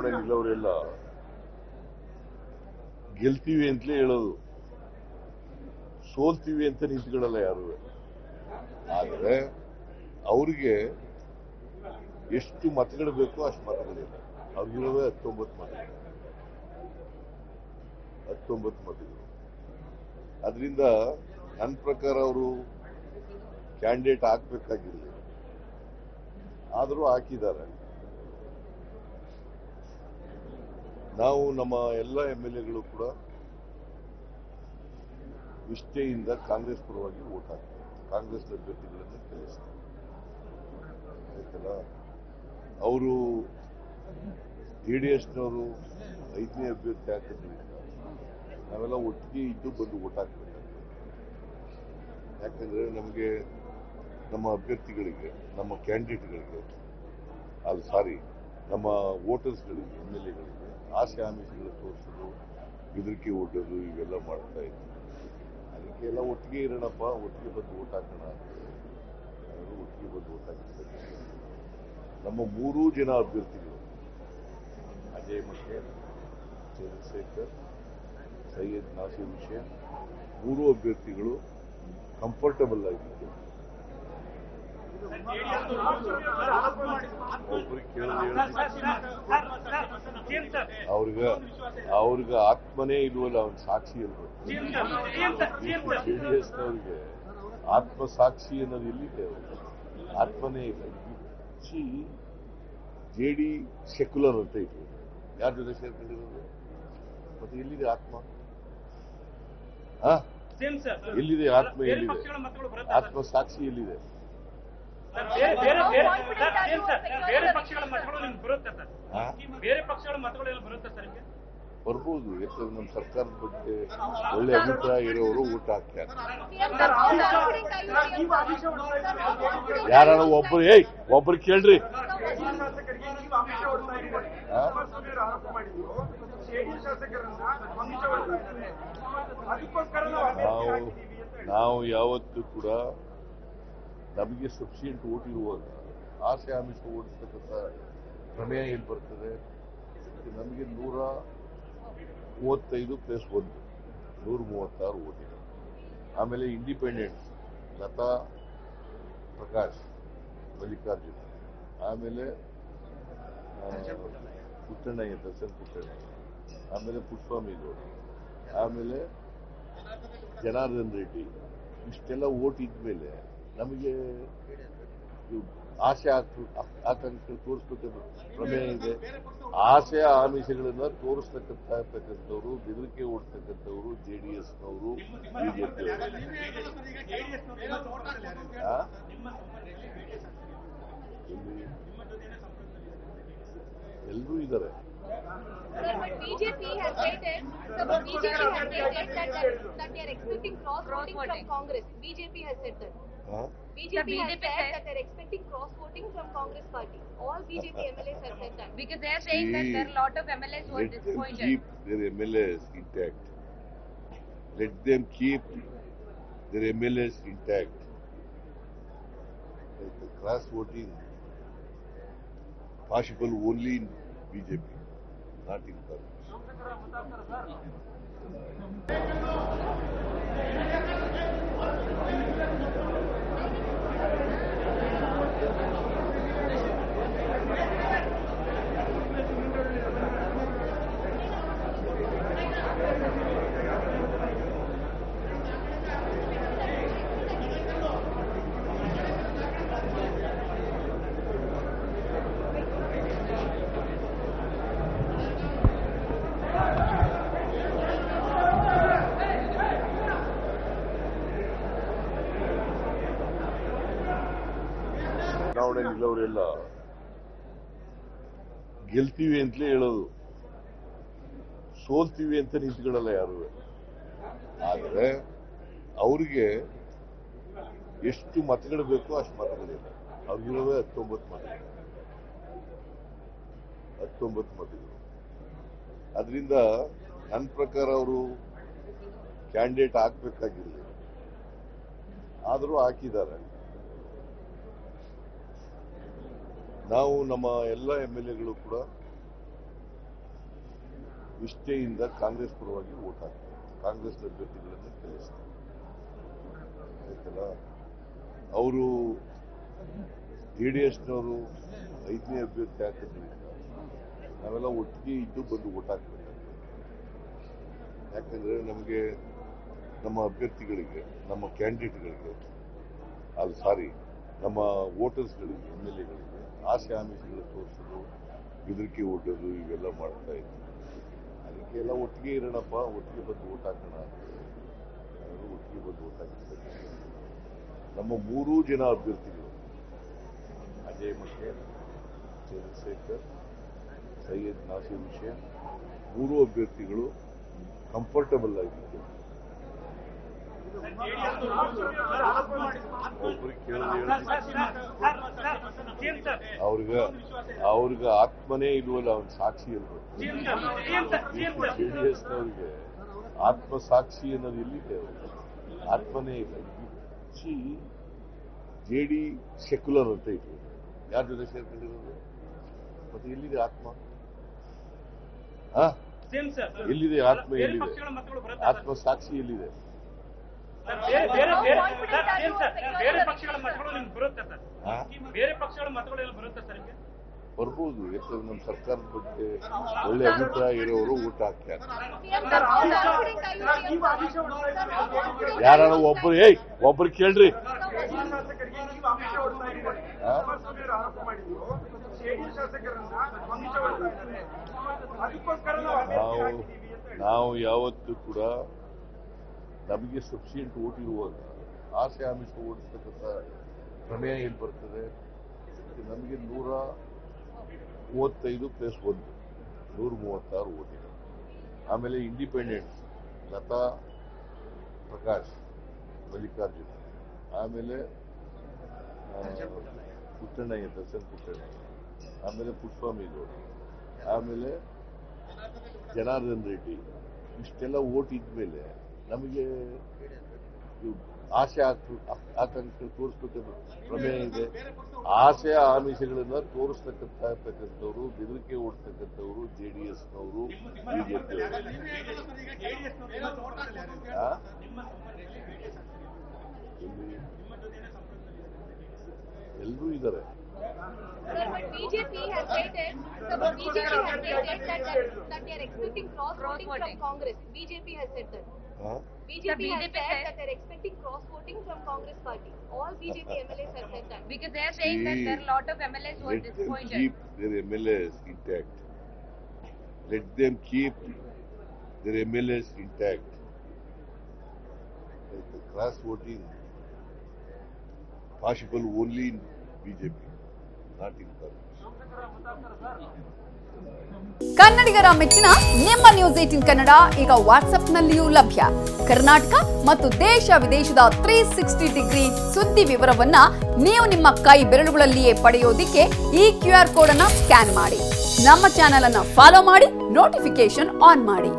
ಚುನಾವಣೆ ನಿಲ್ಲವರೆಲ್ಲ ಗೆಲ್ತೀವಿ ಅಂತಲೇ ಹೇಳೋದು, ಸೋಲ್ತೀವಿ ಅಂತ ನಿಂತ್ಕೊಳ್ಳಲ್ಲ ಯಾರು. ಆದರೆ ಅವ್ರಿಗೆ ಎಷ್ಟು ಮತಗಳು ಬೇಕೋ ಅಷ್ಟು ಮತಗಳಿಲ್ಲ. ಅವ್ರಿಗಿರೋದೇ 19 ಮತಗಳು. 19 ಮತಗಳು. ಅದರಿಂದ ನನ್ನ ಪ್ರಕಾರ ಅವರು ಕ್ಯಾಂಡಿಡೇಟ್ ಹಾಕ್ಬೇಕಾಗಿರಲಿಲ್ಲ, ಆದರೂ ಹಾಕಿದ್ದಾರೆ. ನಾವು ನಮ್ಮ ಎಲ್ಲ MLAಗಳು ಕೂಡ ನಿಷ್ಠೆಯಿಂದ ಕಾಂಗ್ರೆಸ್ ಪರವಾಗಿ ವೋಟ್ ಹಾಕ್ತಾರೆ, ಕಾಂಗ್ರೆಸ್ ಅಭ್ಯರ್ಥಿಗಳನ್ನು ಗೆಲ್ಲಿಸ್ತಾರೆ. ಆಯ್ತಲ್ಲ, ಅವರು JDSನವರು 5ನೇ ಅಭ್ಯರ್ಥಿ ಹಾಕಿದ್ರಿಂದ ನಾವೆಲ್ಲ ಒಟ್ಟಿಗೆ ಇದ್ದು ಬಂದು ವೋಟ್ ಹಾಕಬೇಕಾಗ್ತದೆ. ಯಾಕಂದ್ರೆ ನಮಗೆ ನಮ್ಮ ಅಭ್ಯರ್ಥಿಗಳಿಗೆ, ನಮ್ಮ ಕ್ಯಾಂಡಿಡೇಟ್ಗಳಿಗೆ, ನಮ್ಮ ವೋಟರ್ಸ್ಗಳಿಗೆ, MLAಗಳಿಗೆ ಆಸೆ ಆಮಿಷಗಳು ತೋರಿಸೋದು, ಬೆದರಿಕೆ ಒಡ್ಡೋದು ಇವೆಲ್ಲ ಮಾಡ್ತಾ ಇದ್ವಿ. ಅದಕ್ಕೆ ಎಲ್ಲ ಒಟ್ಟಿಗೆ ಇರೋಣಪ್ಪ, ಒಟ್ಟಿಗೆ ಬಂದು ವೋಟ್ ಹಾಕೋಣ ಅಂತ ಒಟ್ಟಿಗೆ ಬಂದು ವೋಟ್ ಹಾಕಿರ್ತಾರೆ. ನಮ್ಮ 3 ಜನ ಅಭ್ಯರ್ಥಿಗಳು, ಅಜಯ್ ಮಕೇನ್, ಚಂದ್ರಶೇಖರ್, ಸೈಯದ್ ನಾಸೀರ್ ಹುಸೇನ್, 3 ಅಭ್ಯರ್ಥಿಗಳು ಕಂಫರ್ಟಬಲ್ ಆಗಿತ್ತು. ಅವ್ರಿಗೆ ಆತ್ಮನೇ ಇಲ್ವಲ್ಲ, ಅವನ್ ಸಾಕ್ಷಿ ಇಲ್ವ? JDSನವ್ರಿಗೆ ಆತ್ಮ ಸಾಕ್ಷಿ ಅನ್ನೋದು ಎಲ್ಲಿದೆ? ಅವ್ರಿಗೆ ಆತ್ಮನೇ ಇಲ್ಲ. JD ಸೆಕ್ಯುಲರ್ ಅಂತ ಇತ್ತು, ಯಾರ ಜೊತೆ ಸೇರ್ಕೊಂಡಿರೋದು? ಮತ್ತೆ ಎಲ್ಲಿದೆ ಆತ್ಮ? ಎಲ್ಲಿದೆ ಆತ್ಮ? ಎಲ್ಲಿದೆ ಆತ್ಮ ಸಾಕ್ಷಿ? ಎಲ್ಲಿದೆ? ಬರ್ಬೋದು, ಯಾಕಂದ್ರೆ ನಮ್ಮ ಸರ್ಕಾರದ ಬಗ್ಗೆ ಒಳ್ಳೆ ಅಭಿಪ್ರಾಯ ಇರೋರು ಊಟ ಹಾಕ್ತಾರೆ. ಯಾರು ಒಬ್ರು ಕೇಳ್ರಿ. ನಾವು ಯಾವತ್ತೂ ಕೂಡ ನಮಗೆ ಸಫಿಷಿಯಂಟ್ ಓಟ್ ಇರುವಾಗ ಆಸೆ ಆಮಿಷ ಓಡಿಸ್ತಕ್ಕಂಥ ಪ್ರಮೇಯ ಎಲ್ಲಿ ಬರ್ತದೆ? ನಮಗೆ 135 + 1 136 ಓಟಿದೆ. ಆಮೇಲೆ ಇಂಡಿಪೆಂಡೆಂಟ್ಸ್ ಲತಾ, ಪ್ರಕಾಶ್, ಮಲ್ಲಿಕಾರ್ಜುನ್, ಆಮೇಲೆ ಪುಟ್ಟಣ್ಣಯ್ಯ, ದರ್ಶನ್ ಪುಟ್ಟಣ್ಣಯ್ಯ, ಆಮೇಲೆ ಪುಟ್ಟಸ್ವಾಮಿ ಗೌಡ, ಆಮೇಲೆ ಜನಾರ್ದನ್ ರೆಡ್ಡಿ. ಇಷ್ಟೆಲ್ಲ ಓಟ್ ಇದ್ಮೇಲೆ ನಮಗೆ ಆಸೆ ಆಕಾಂಕ್ಷೆ ತೋರಿಸ್ತಕ್ಕಂಥ ಪ್ರಮೇಯ ಇದೆ. ಆಸೆ ಆಮಿಷಗಳನ್ನ ತೋರಿಸ್ತಕ್ಕಂಥವ್ರು, ಬೆದರಿಕೆ ಓಡಿಸ್ತಕ್ಕಂಥವ್ರು JDSನವರು, BJಪಿಯವರು. ಎಲ್ಲರೂ ಇದ್ದಾರೆ. BJP has stated that they are expecting cross voting from Congress. BJP has said that. BJP has said that they are expecting cross voting from Congress party. All BJP MLAs have said that. Because they are saying that there are a lot of MLAs who are disappointed. Let them keep their MLAs intact. Let them keep their MLAs intact. The cross voting possible only in BJP, not in Congress. ಚುನಾವಣೆ ನಿಲ್ಲವರೆಲ್ಲ ಗೆಲ್ತೀವಿ ಅಂತಲೇ ಹೇಳೋದು, ಸೋಲ್ತೀವಿ ಅಂತ ನಿಂತ್ಕೊಳ್ಳಲ್ಲ ಯಾರು. ಆದರೆ ಅವ್ರಿಗೆ ಎಷ್ಟು ಮತಗಳು ಬೇಕೋ ಅಷ್ಟು ಮತಗಳಿಲ್ಲ. ಅವ್ರಿಗಿರೋದೇ 19 ಮತಗಳು. 19 ಮತಗಳು. ಅದರಿಂದ ನನ್ನ ಪ್ರಕಾರ ಅವರು ಕ್ಯಾಂಡಿಡೇಟ್ ಹಾಕ್ಬೇಕಾಗಿರಲಿಲ್ಲ, ಆದರೂ ಹಾಕಿದ್ದಾರೆ. ನಾವು ನಮ್ಮ ಎಲ್ಲ MLAಗಳು ಕೂಡ ನಿಷ್ಠೆಯಿಂದ ಕಾಂಗ್ರೆಸ್ ಪರವಾಗಿ ವೋಟ್ ಹಾಕ್ತಾರೆ, ಕಾಂಗ್ರೆಸ್ ಅಭ್ಯರ್ಥಿಗಳನ್ನು ಗೆಲ್ಲಿಸ್ತಾರೆ. ಆಯ್ತಲ್ಲ, ಅವರು JDSನವರು 5ನೇ ಅಭ್ಯರ್ಥಿ ಹಾಕೋದ್ರಿಂದ ನಾವೆಲ್ಲ ಒಟ್ಟಿಗೆ ಇದ್ದು ಬಂದು ವೋಟ್ ಹಾಕಬೇಕಾಗ್ತದೆ. ಯಾಕಂದ್ರೆ ನಮಗೆ ನಮ್ಮ ಅಭ್ಯರ್ಥಿಗಳಿಗೆ, ನಮ್ಮ ಕ್ಯಾಂಡಿಡೇಟ್ಗಳಿಗೆ, ನಮ್ಮ ವೋಟರ್ಸ್ಗಳಿಗೆ, MLAಗಳಿಗೆ ಆಸೆ ಆಮಿಷಗಳು ತೋರಿಸೋದು, ಬೆದರಿಕೆ ಒಡ್ಡೋದು ಇವೆಲ್ಲ ಮಾಡ್ತಾ ಇದ್ರು. ಅದಕ್ಕೆ ಎಲ್ಲ ಒಟ್ಟಿಗೆ ಇರೋಣಪ್ಪ, ಒಟ್ಟಿಗೆ ಬಂದು ವೋಟ್ ಹಾಕೋಣ ಅಂತೇಳಿ ಒಟ್ಟಿಗೆ ಬಂದು ವೋಟ್ ಹಾಕಿದ್ದಾರೆ. ನಮ್ಮ 3 ಜನ ಅಭ್ಯರ್ಥಿಗಳು, ಅಜಯ್ ಮಕೇನ್, ಚಂದ್ರಶೇಖರ್, ಸೈಯದ್ ನಾಸೀರ್ ಹುಸೇನ್, 3 ಅಭ್ಯರ್ಥಿಗಳು ಕಂಫರ್ಟಬಲ್ ಆಗಿತ್ತು. ಅವ್ರಿಗೆ ಆತ್ಮನೇ ಇಲ್ವಲ್ಲ, ಅವನ ಸಾಕ್ಷಿ ಅಲ್ವ. JDSನವ್ರಿಗೆ ಆತ್ಮ ಸಾಕ್ಷಿ ಅನ್ನೋದು ಎಲ್ಲಿದೆ? ಆತ್ಮನೇ ಇಲ್ಲ. JD ಸೆಕ್ಯುಲರ್ ಅಂತ ಇತ್ತು, ಯಾರ ಜೊತೆ ಸೇರ್ಕೊಂಡಿರೋದು? ಮತ್ತೆ ಎಲ್ಲಿದೆ ಆತ್ಮ? ಎಲ್ಲಿದೆ ಆತ್ಮ? ಎಲ್ಲಿದೆ ಆತ್ಮ ಸಾಕ್ಷಿ? ಎಲ್ಲಿದೆ? ಬರ್ಬೋದು, ಯಾಕಂದ್ರೆ ನಮ್ಮ ಸರ್ಕಾರದ ಬಗ್ಗೆ ಒಳ್ಳೆ ಅಭಿಪ್ರಾಯ ಇರೋರು ಊಟ ಹಾಕ್ತಾರೆ. ಯಾರು ಒಬ್ರು ಕೇಳ್ರಿ. ನಾವು ಯಾವತ್ತೂ ಕೂಡ ನಮಗೆ ಸಫಿಷಿಯಂಟ್ ಓಟ್ ಇರುವಾಗ ಆಸೆ ಆಮಿಷ ಓಡಿಸ್ತಕ್ಕಂಥ ಪ್ರಮೇಯ ಏನು ಬರ್ತದೆ? ನಮಗೆ 135 + 1 136 ಓಟಿದೆ. ಆಮೇಲೆ ಇಂಡಿಪೆಂಡೆಂಟ್ಸ್ ಲತಾ, ಪ್ರಕಾಶ್, ಮಲ್ಲಿಕಾರ್ಜುನ್, ಆಮೇಲೆ ಪುಟ್ಟಣ್ಣಯ್ಯ, ದರ್ಶನ್ ಪುಟ್ಟಣ್ಣಯ್ಯ, ಆಮೇಲೆ ಪುಷ್ಪಮಿ ಗೌಡ, ಆಮೇಲೆ ಜನಾರ್ದನ್ ರೆಡ್ಡಿ. ಇಷ್ಟೆಲ್ಲ ಓಟ್ ಇದ್ಮೇಲೆ ನಮಗೆ ಆಸೆ ಆಕಾಂಕ್ಷೆ ತೋರಿಸ್ಬೇಕಂತ ಪ್ರಮೇಯ ಇದೆ. ಆಸೆ ಆಮಿಷಗಳನ್ನ ತೋರಿಸ್ತಕ್ಕಂಥವ್ರು, ಬೆದರಿಕೆ ಓಡಿಸ್ತಕ್ಕಂಥವ್ರು JDSನವರು, BJಪಿಯವರು. ಎಲ್ಲರೂ ಇದ್ದಾರೆ. BJP has stated that they are expecting cross voting from Congress. BJP has said that. BJP has said that they are expecting cross voting from Congress party. All BJP MLAs have said that. Because they are saying that there are a lot of MLAs who are disappointed. Keep their MLAs intact. Let them keep their MLAs intact. The cross voting possible only in BJP, not in Congress. ಕನ್ನಡಿಗರ ಮೆಚ್ಚಿನ ನಿಮ್ಮ news 18 Kannada ಈಗ ವಾಟ್ಸ್ಆಪ್ನಲ್ಲಿಯೂ ಲಭ್ಯ. ಕರ್ನಾಟಕ ಮತ್ತು ದೇಶ ವಿದೇಶದ 360 degree ಸುದ್ದಿ ವಿವರವನ್ನ ನೀವು ನಿಮ್ಮ ಕೈ ಬೆರಳುಗಳಲ್ಲಿಯೇ ಪಡೆಯೋದಿಕ್ಕೆ ಈ QR ಕೋಡ್ ಅನ್ನು ಸ್ಕ್ಯಾನ್ ಮಾಡಿ. ನಮ್ಮ ಚಾನೆಲ್ ಅನ್ನು ಫಾಲೋ ಮಾಡಿ, ನೋಟಿಫಿಕೇಶನ್ ಆನ್ ಮಾಡಿ.